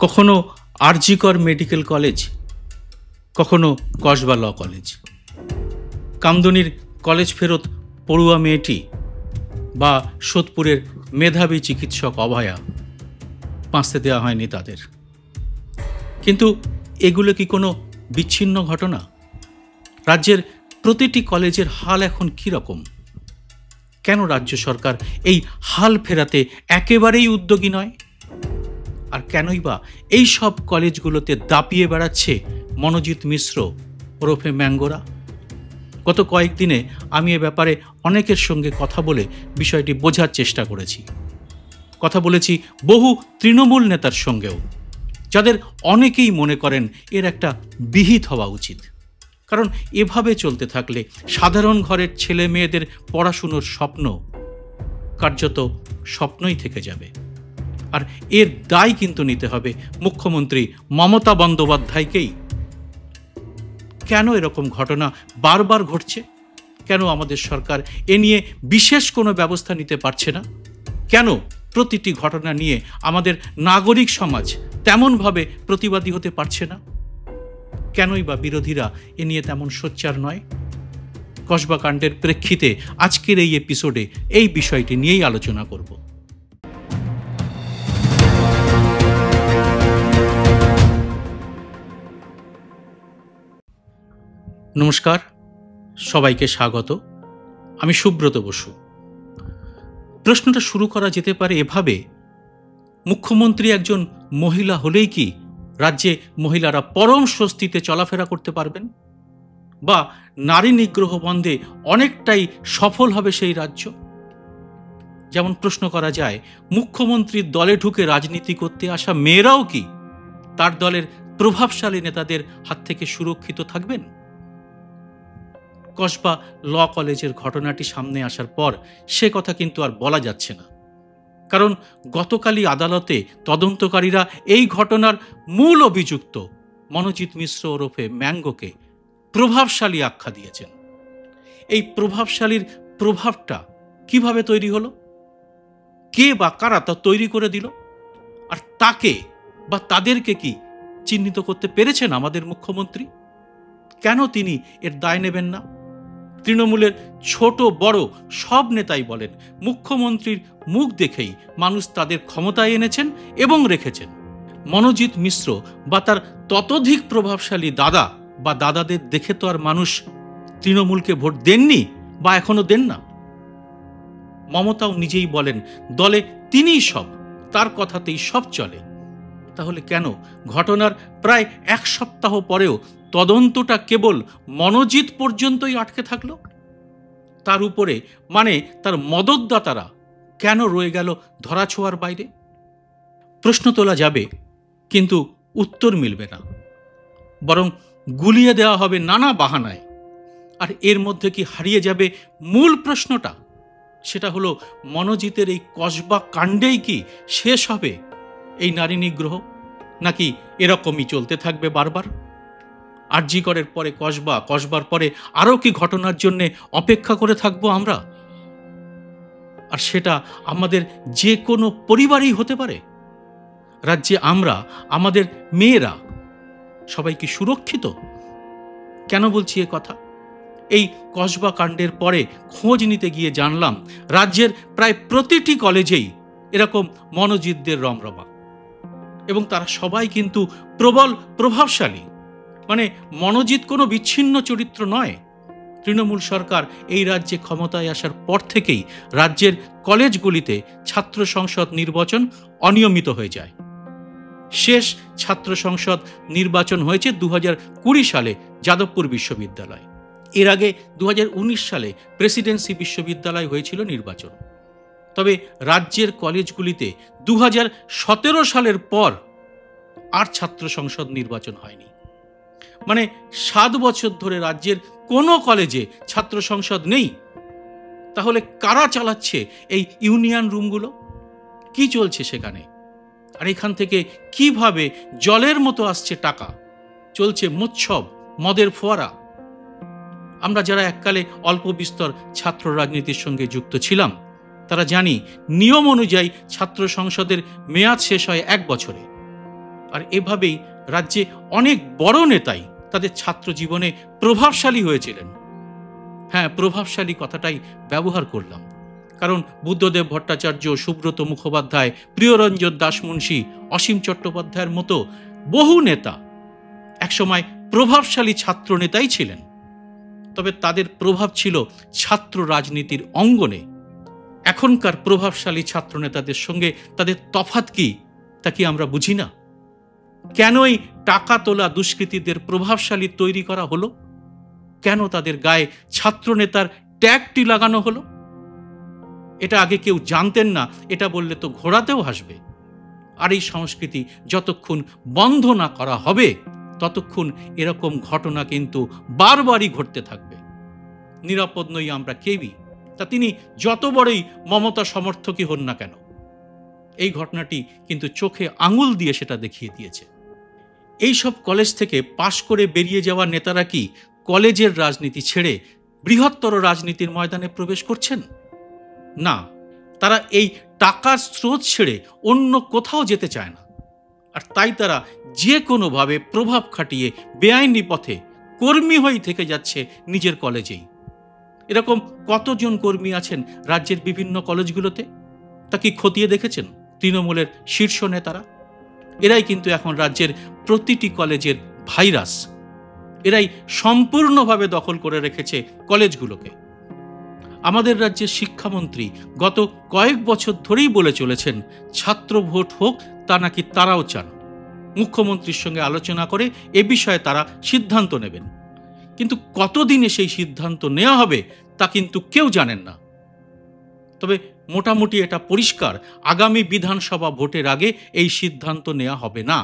কখনো RG Kar medical college, কখনো Kasba law college. কামদুনির college ফেরত পড়ুয়া মেয়েটি বা সোদপুরের মেধাবী চিকিৎসক অভয়া, বাঁচতে দেওয়া হয়নি তাদের। কিন্তু এগুলো কি কোনো বিচ্ছিন্ন ঘটনা? রাজ্যের প্রতিটি কলেজের হাল এখন কীরকম? কেন রাজ্য সরকার এই হাল ফেরাতে একেবারেই উদ্যোগী নয়? আর কেনই বা এই সব কলেজগুলোতে দাপিয়ে বেড়াচ্ছে মনোজিৎ মিশ্র ওরফে ম্যাঙ্গোরা? গত কয়েকদিনে আমি এ ব্যাপারে অনেকের সঙ্গে কথা বলে বিষয়টি বোঝার চেষ্টা করেছি। কথা বলেছি বহু তৃণমূল নেতার সঙ্গেও, যাদের অনেকেই মনে করেন এর একটা বিহিত হওয়া উচিত। কারণ এভাবে চলতে থাকলে সাধারণ ঘরের ছেলে মেয়েদের পড়াশুনোর স্বপ্ন কার্যত স্বপ্নই থেকে যাবে। আর এর দায় কিন্তু নিতে হবে মুখ্যমন্ত্রী মমতা বন্দ্যোপাধ্যায়কেই। কেন এরকম ঘটনা বারবার ঘটছে? কেন আমাদের সরকার এ নিয়ে বিশেষ কোনো ব্যবস্থা নিতে পারছে না? কেন প্রতিটি ঘটনা নিয়ে আমাদের নাগরিক সমাজ তেমনভাবে প্রতিবাদী হতে পারছে না? কেনই বা বিরোধীরা এ নিয়ে তেমন সোচ্চার নয়? কসবা কাণ্ডের প্রেক্ষিতে আজকের এই এপিসোডে এই বিষয়টি নিয়েই আলোচনা করব। নমস্কার, সবাইকে স্বাগত। আমি সুব্রত বসু। প্রশ্নটা শুরু করা যেতে পারে এভাবে: মুখ্যমন্ত্রী একজন মহিলা হলেই কি রাজ্যে মহিলারা পরম স্বস্তিতে চলাফেরা করতে পারবেন? বা নারী নিগ্রহ বন্ধে অনেকটাই সফল হবে সেই রাজ্য? যেমন প্রশ্ন করা যায়, মুখ্যমন্ত্রীর দলে ঢুকে রাজনীতি করতে আসা মেয়েরাও কি তার দলের প্রভাবশালী নেতাদের হাত থেকে সুরক্ষিত থাকবেন? কসবা ল কলেজের ঘটনাটি সামনে আসার পর সে কথা কিন্তু আর বলা যাচ্ছে না। কারণ গতকালই আদালতে তদন্তকারীরা এই ঘটনার মূল অভিযুক্ত মনোজিৎ মিশ্র ওরফে ম্যাঙ্গোকে প্রভাবশালী আখ্যা দিয়েছেন। এই প্রভাবশালীর প্রভাবটা কিভাবে তৈরি হলো? কে বা কারা তা তৈরি করে দিল? আর তাকে বা তাদেরকে কি চিহ্নিত করতে পেরেছেন আমাদের মুখ্যমন্ত্রী? কেন তিনি এর দায় নেবেন না? তৃণমূলের ছোট বড় সব নেতাই বলেন, মুখ্যমন্ত্রীর মুখ দেখেই মানুষ তাদের ক্ষমতায় এনেছেন এবং রেখেছেন। মনোজিৎ মিশ্র বা তার ততোধিক প্রভাবশালী দাদা বা দাদাদের দেখে তো আর মানুষ তৃণমূলকে ভোট দেননি বা এখনো দেন না। মমতাও নিজেই বলেন দলে তিনিই সব, তার কথাতেই সব চলে। তাহলে কেন ঘটনার প্রায় এক সপ্তাহ পরেও তদন্তটা কেবল মনোজিৎ পর্যন্তই আটকে থাকলো? তার উপরে মানে তার মদতদাতারা কেন রয়ে গেল ধরাছোঁয়ার বাইরে? প্রশ্ন তোলা যাবে, কিন্তু উত্তর মিলবে না, বরং গুলিয়ে দেওয়া হবে নানা বাহানায়। আর এর মধ্যে কি হারিয়ে যাবে মূল প্রশ্নটা? সেটা হলো, মনোজিতের এই কসবা কাণ্ডেই কি শেষ হবে এই নারী নিগ্রহ, নাকি এরকমই চলতে থাকবে বারবার? আরজিকরের পরে কসবা, কসবার পরে আরও কি ঘটনার জন্য অপেক্ষা করে থাকবো আমরা? আর সেটা আমাদের যে কোনো পরিবারই হতে পারে। রাজ্যে আমরা, আমাদের মেয়েরা সবাই কি সুরক্ষিত? কেন বলছি এ কথা? এই কসবা কাণ্ডের পরে খোঁজ নিতে গিয়ে জানলাম রাজ্যের প্রায় প্রতিটি কলেজেই এরকম মনোজিতদের রমরমা, এবং তারা সবাই কিন্তু প্রবল প্রভাবশালী। মানে মনোজিৎ কোনো বিচ্ছিন্ন চরিত্র নয়। তৃণমূল সরকার এই রাজ্যে ক্ষমতায় আসার পর থেকেই রাজ্যের কলেজগুলিতে ছাত্র সংসদ নির্বাচন অনিয়মিত হয়ে যায়। শেষ ছাত্র সংসদ নির্বাচন হয়েছে 2020 সালে যাদবপুর বিশ্ববিদ্যালয়। এর আগে 2019 সালে প্রেসিডেন্সি বিশ্ববিদ্যালয় হয়েছিল নির্বাচন। তবে রাজ্যের কলেজগুলিতে 2017 সালের পর আর ছাত্র সংসদ নির্বাচন হয়নি। মানে 7 বছর ধরে রাজ্যের কোনো কলেজে ছাত্র সংসদ নেই। তাহলে কারা চালাচ্ছে এই ইউনিয়ন রুমগুলো? কি চলছে সেখানে? আর এখান থেকে কিভাবে জলের মতো আসছে টাকা? চলছে মোৎসব, মদের ফোয়ারা। আমরা যারা এককালে অল্প বিস্তর ছাত্র রাজনীতির সঙ্গে যুক্ত ছিলাম তারা জানি, নিয়ম অনুযায়ী ছাত্র সংসদের মেয়াদ শেষ হয় 1 বছরে। আর এভাবেই রাজ্যে অনেক বড় নেতাই তাদের ছাত্র জীবনে প্রভাবশালী হয়েছিলেন। হ্যাঁ, প্রভাবশালী কথাটাই ব্যবহার করলাম, কারণ বুদ্ধদেব ভট্টাচার্য, সুব্রত মুখোপাধ্যায়, প্রিয়রঞ্জন দাসমুন্সী, অসীম চট্টোপাধ্যায়ের মতো বহু নেতা একসময় প্রভাবশালী ছাত্র নেতাই ছিলেন। তবে তাদের প্রভাব ছিল ছাত্র রাজনীতির অঙ্গনে। এখনকার প্রভাবশালী ছাত্র নেতাদের সঙ্গে তাদের তফাৎ কি, তা কি আমরা বুঝি না? কেনই টাকা তোলা দুষ্কৃতীদের প্রভাবশালী তৈরি করা হলো? কেন তাদের গায়ে ছাত্র নেতার ট্যাগটি লাগানো হলো? এটা আগে কেউ জানতেন না, এটা বললে তো ঘোড়াতেও হাসবে। আর এই সংস্কৃতি যতক্ষণ বন্ধ না করা হবে ততক্ষণ এরকম ঘটনা কিন্তু বারবারই ঘটতে থাকবে। নিরাপদ নই আমরা কেউই, তা তিনি যত বড়ই মমতা সমর্থকই হন না কেন। এই ঘটনাটি কিন্তু চোখে আঙুল দিয়ে সেটা দেখিয়ে দিয়েছে। এই সব কলেজ থেকে পাশ করে বেরিয়ে যাওয়া নেতারা কি কলেজের রাজনীতি ছেড়ে বৃহত্তর রাজনীতির ময়দানে প্রবেশ করছেন? না, তারা এই টাকার স্রোত ছেড়ে অন্য কোথাও যেতে চায় না। আর তাই তারা যে কোনোভাবে প্রভাব খাটিয়ে বেআইনি পথে কর্মী হয়ে থেকে যাচ্ছে নিজের কলেজেই। এরকম কতজন কর্মী আছেন রাজ্যের বিভিন্ন কলেজগুলোতে, তা কি খতিয়ে দেখেছেন তৃণমূলের শীর্ষ নেতারা? এরাই কিন্তু এখন রাজ্যের প্রতিটি কলেজের ভাইরাস। এরাই সম্পূর্ণভাবে দখল করে রেখেছে কলেজগুলোকে। আমাদের রাজ্যের শিক্ষামন্ত্রী গত কয়েক বছর ধরেই বলে চলেছেন ছাত্র ভোট হোক, তা নাকি তারাও চান। মুখ্যমন্ত্রীর সঙ্গে আলোচনা করে এ বিষয়ে তারা সিদ্ধান্ত নেবেন, কিন্তু কতদিনে সেই সিদ্ধান্ত নেওয়া হবে তা কিন্তু কেউ জানেন না। তবে মোটামুটি এটা পরিষ্কার, আগামী বিধানসভা ভোটের আগে এই সিদ্ধান্ত নেওয়া হবে না।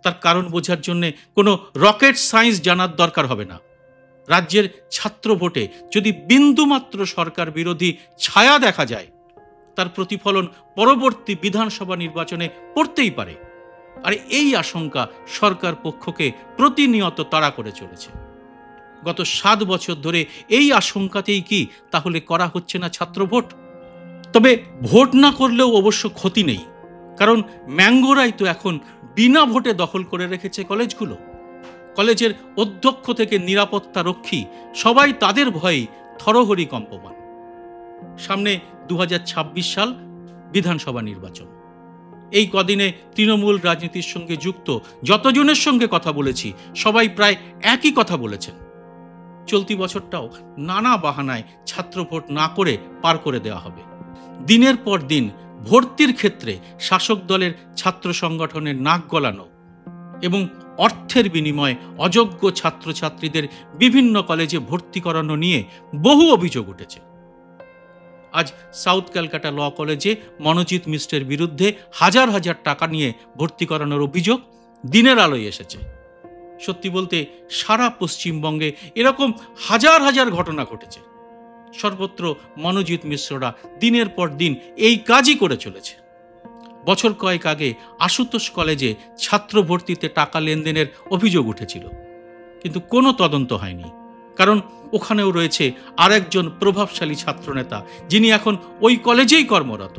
তার কারণ বোঝার জন্য কোনো রকেট সায়েন্স জানার দরকার হবে না। রাজ্যের ছাত্র ভোটে যদি বিন্দুমাত্র সরকার বিরোধী ছায়া দেখা যায়, তার প্রতিফলন পরবর্তী বিধানসভা নির্বাচনে পড়তেই পারে। আর এই আশঙ্কা সরকার পক্ষকে প্রতিনিয়ত তাড়া করে চলেছে। গত 7 বছর ধরে এই আশঙ্কাতেই কি তাহলে করা হচ্ছে না ছাত্র ভোট? তবে ভোট না করলেও অবশ্য ক্ষতি নেই, কারণ ম্যাঙ্গোরাই তো এখন বিনা ভোটে দখল করে রেখেছে কলেজগুলো। কলেজের অধ্যক্ষ থেকে নিরাপত্তা রক্ষী সবাই তাদের ভয়েই থরহরি কম্পমান। সামনে 2026 সাল বিধানসভা নির্বাচন। এই কদিনে তৃণমূল রাজনীতির সঙ্গে যুক্ত যতজনের সঙ্গে কথা বলেছি সবাই প্রায় একই কথা বলেছেন। চলতি বছরটাও নানা বাহানায় ছাত্র ভোট না করে পার করে দেওয়া হবে। দিনের পর দিন ভর্তির ক্ষেত্রে শাসক দলের ছাত্র সংগঠনের নাক গলানো এবং অর্থের বিনিময়ে অযোগ্য ছাত্রছাত্রীদের বিভিন্ন কলেজে ভর্তি করানো নিয়ে বহু অভিযোগ উঠেছে। আজ সাউথ ক্যালকাটা ল কলেজে মনোজিৎ মিশ্রের বিরুদ্ধে হাজার হাজার টাকা নিয়ে ভর্তি করানোর অভিযোগ দিনের আলোয় এসেছে। সত্যি বলতে সারা পশ্চিমবঙ্গে এরকম হাজার হাজার ঘটনা ঘটেছে। সর্বত্র মনোজিৎ মিশ্ররা দিনের পর দিন এই কাজই করে চলেছে। বছর কয়েক আগে আশুতোষ কলেজে ছাত্র ভর্তিতে টাকা লেনদেনের অভিযোগ উঠেছিল, কিন্তু কোনো তদন্ত হয়নি, কারণ ওখানেও রয়েছে আরেকজন প্রভাবশালী ছাত্রনেতা যিনি এখন ওই কলেজেই কর্মরত।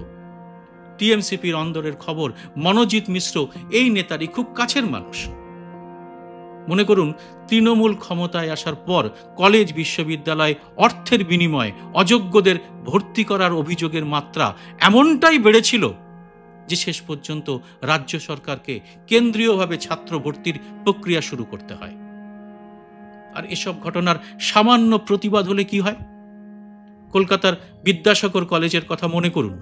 টিএমসিপির অন্দরের খবর, মনোজিৎ মিশ্র এই নেতারই খুব কাছের মানুষ। মনে করুন, তৃণমূল ক্ষমতায় আসার পর কলেজ বিশ্ববিদ্যালয় অর্থের বিনিময়ে অযোগ্যদের ভর্তি করার অভিযোগের মাত্রা এমনটাই বেড়েছিল যে শেষ পর্যন্ত রাজ্য সরকারকে কেন্দ্রীয়ভাবে ছাত্র ভর্তির প্রক্রিয়া শুরু করতে হয়। আর এসব ঘটনার সামান্য প্রতিবাদ হলে কি হয়? কলকাতার বিদ্যাসাগর কলেজের কথা মনে করুন।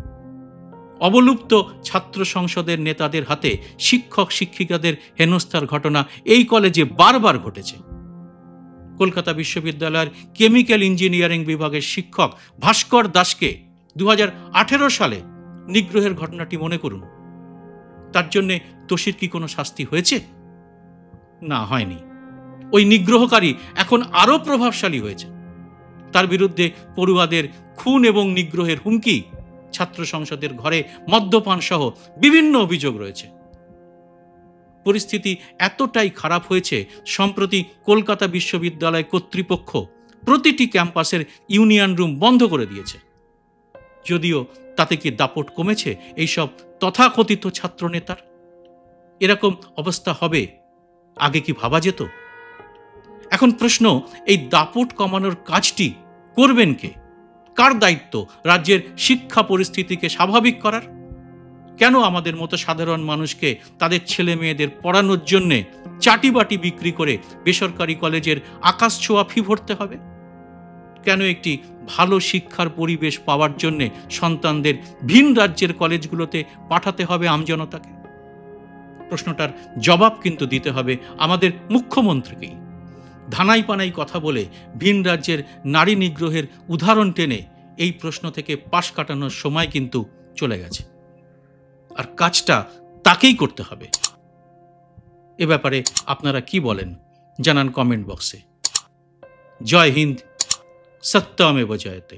অবলুপ্ত ছাত্র সংসদের নেতাদের হাতে শিক্ষক শিক্ষিকাদের হেনস্থার ঘটনা এই কলেজে বারবার ঘটেছে। কলকাতা বিশ্ববিদ্যালয়ের কেমিক্যাল ইঞ্জিনিয়ারিং বিভাগের শিক্ষক ভাস্কর দাসকে 2018 সালে নিগ্রহের ঘটনাটি মনে করুন। তার জন্য দোষীর কি কোনো শাস্তি হয়েছে? না, হয়নি। ওই নিগ্রহকারী এখন আরো প্রভাবশালী হয়েছে। তার বিরুদ্ধে পড়ুয়াদের খুন এবং নিগ্রহের হুমকি, ছাত্র সংসদের ঘরে মদ্যপান সহ বিভিন্ন অভিযোগ রয়েছে। পরিস্থিতি এতটাই খারাপ হয়েছে, সম্প্রতি কলকাতা বিশ্ববিদ্যালয় কর্তৃপক্ষ প্রতিটি ক্যাম্পাসের ইউনিয়ন রুম বন্ধ করে দিয়েছে। যদিও তাতে কি দাপট কমেছে এইসব তথাকথিত ছাত্র নেতার? এরকম অবস্থা হবে, আগে কি ভাবা যেত? এখন প্রশ্ন, এই দাপট কমানোর কাজটি করবেন কে? কার দায়িত্ব রাজ্যের শিক্ষা পরিস্থিতিকে স্বাভাবিক করার? কেন আমাদের মতো সাধারণ মানুষকে তাদের ছেলে মেয়েদের পড়ানোর জন্যে চাটিবাটি বিক্রি করে বেসরকারি কলেজের আকাশ ছোঁয়া ফি ভরতে হবে? কেন একটি ভালো শিক্ষার পরিবেশ পাওয়ার জন্যে সন্তানদের ভিন রাজ্যের কলেজগুলোতে পাঠাতে হবে আমজনতাকে? প্রশ্নটার জবাব কিন্তু দিতে হবে আমাদের মুখ্যমন্ত্রীকেই। ধানাই পানাই কথা বলে ভিন রাজ্যের নারী নিগ্রহের উদাহরণ টেনে এই প্রশ্ন থেকে পাশ কাটানোর সময় কিন্তু চলে গেছে, আর কাজটা তাকেই করতে হবে। এ ব্যাপারে আপনারা কি বলেন জানান কমেন্ট বক্সে। জয় হিন্দ, সত্যমেব জয়তে।